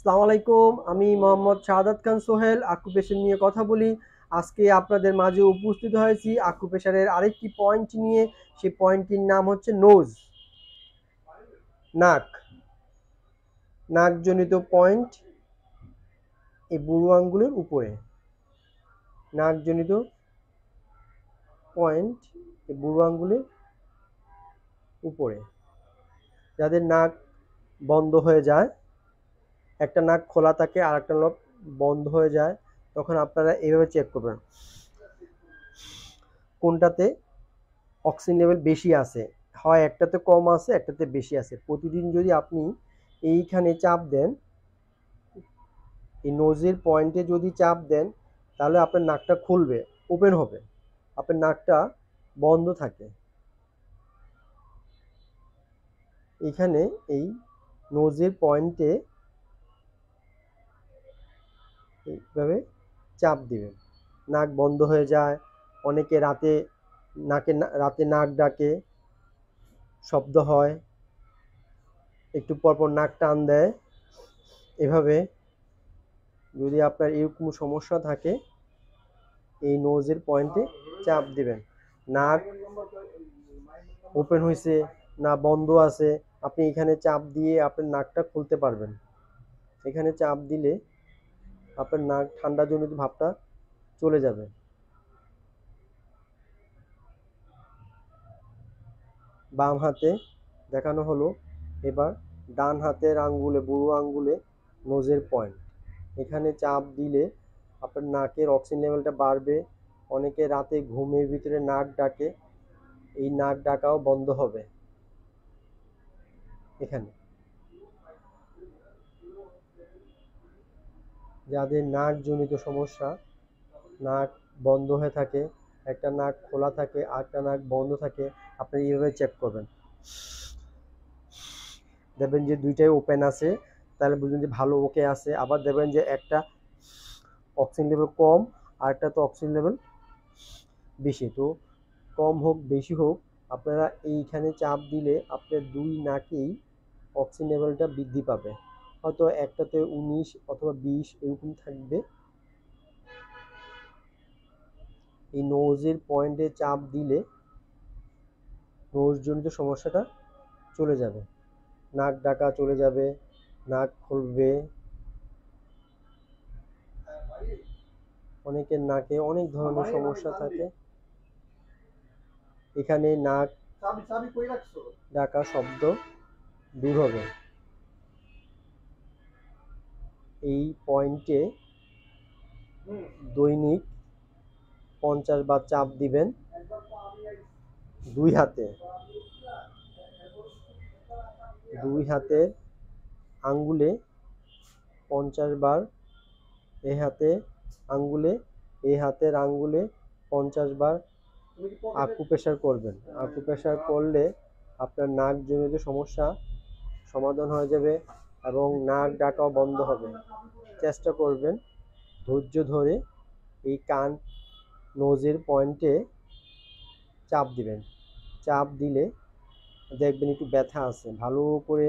আসসালামু আলাইকুম। আমি মোহাম্মদ শাহাদাত খান সোহেল, আকুপেশার নিয়ে কথা বলি। আজকে আপনাদের মাঝে উপস্থিত হয়েছি আকুপেশারের আরেকটি পয়েন্ট নিয়ে। সেই পয়েন্টটির নাম হচ্ছে নোজ, নাক। নাকজনিত পয়েন্ট এই বুড়ো আঙ্গুলের উপরে। নাকজনিত পয়েন্ট এই বুড়ো আঙ্গুলের উপরে। যাদের নাক বন্ধ হয়ে যায়, একটা নাক খোলা থাকে আর একটা নাক বন্ধ হয়ে যায়, তখন আপনারা এইভাবে চেক করবেন কোনটাতে অক্সিজেন লেভেল বেশি আছে। হয় একটাতে কম আছে, একটাতে বেশি আছে। প্রতিদিন যদি আপনি এইখানে চাপ দেন, এই নোজের পয়েন্টে যদি চাপ দেন, তাহলে আপনার নাকটা খুলবে, ওপেন হবে। আপনার নাকটা বন্ধ থাকে। এখানে এই নোজের পয়েন্টে এইভাবে চাপ দিবেন, নাক বন্ধ হয়ে যায়। অনেকে রাতে রাতে নাক ডাকে, শব্দ হয়, একটু পরপর নাক টান দেয়। এভাবে যদি আপনার এরকম সমস্যা থাকে, এই নোজের পয়েন্টে চাপ দিবেন। নাক ওপেন হয়েছে না বন্ধ আছে, আপনি এখানে চাপ দিয়ে আপনার নাকটা খুলতে পারবেন। এখানে চাপ দিলে আপনার নাক ঠান্ডা জনিত ভাবটা চলে যাবে। বাম হাতে দেখানো হলো, এবার ডান হাতের আঙ্গুলে, বুড়ো আঙ্গুলে নোজের পয়েন্ট। এখানে চাপ দিলে আপনার নাকের অক্সিজেন লেভেলটা বাড়বে। অনেকে রাতে ঘুমের ভিতরে নাক ডাকে, এই নাক ডাকাও বন্ধ হবে। এখানে যাদের নাক জনিত সমস্যা, নাক বন্ধ হয়ে থাকে, একটা নাক খোলা থাকে আর একটা নাক বন্ধ থাকে, আপনি এইভাবে চেক করবেন। দেখবেন যে দুইটাই ওপেন আছে, তাহলে বুঝবেন যে ভালো ওকে আছে। আবার দেখবেন যে একটা অক্সিজেন লেভেল কম আর একটা তো অক্সিজেন লেভেল বেশি। তো কম হোক বেশি হোক, আপনারা এইখানে চাপ দিলে আপনার দুই নাকেই অক্সিজেন লেভেলটা বৃদ্ধি পাবে। হয়তো একটাতে 19 অথবা 20 এরকম থাকবে। এই নোজের পয়েন্টে চাপ দিলে নোজজনিত সমস্যাটা চলে যাবে, নাক ডাকা চলে যাবে, নাক খুলবে। অনেকের নাকে অনেক ধরনের সমস্যা থাকে, এখানে নাক ডাকা শব্দ দূর হবে। এই পয়েন্টে দৈনিক 50 বার চাপ দিবেন দুই হাতে। দুই হাতের আঙ্গুলে 50 বার, এই হাতে আঙ্গুলে, এই হাতের আঙ্গুলে 50 বার আকুপ্রেশার করবেন। আকুপ্রেশার করলে আপনার নাক জনিত সমস্যা সমাধান হয়ে যাবে এবং নাক ডাকাও বন্ধ হবে। চেষ্টা করবেন ধৈর্য ধরে এই কান নোজের পয়েন্টে চাপ দিবেন। চাপ দিলে দেখবেন একটু ব্যথা আছে, ভালো করে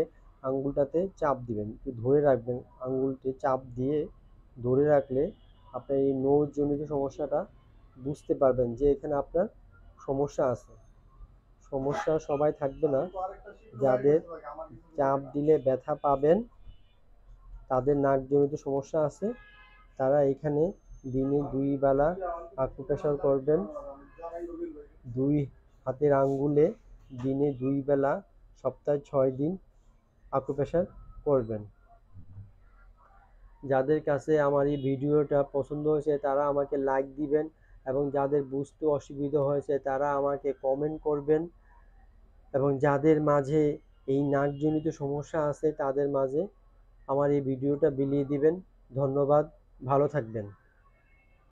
আঙ্গুলটাতে চাপ দিবেন, একটু ধরে রাখবেন। আঙ্গুলটি চাপ দিয়ে ধরে রাখলে আপনার এই নোজ জনিত সমস্যাটা বুঝতে পারবেন যে এখানে আপনার সমস্যা আছে। সমস্যা সবাই থাকবে না, যাদের চাপ দিলে ব্যথা পাবেন, তাদের নাকজনিত সমস্যা আছে, তারা এখানে দিনে 2 বেলা আকুপ্রেশার করবেন। দুই হাতের আঙ্গুলে দিনে 2 বেলা, সপ্তাহে 6 দিন আকুপ্রেশার করবেন। যাদের কাছে আমার এই ভিডিওটা পছন্দ হয়েছে তারা আমাকে লাইক দিবেন, এবং যাদের বুঝতে অসুবিধা হয়েছে তারা আমাকে কমেন্ট করবেন, এবং যাদের মাঝে এই নাকজনিত সমস্যা আছে তাদের মাঝে আমার এই ভিডিওটা বিলিয়ে দিবেন। ধন্যবাদ, ভালো থাকবেন।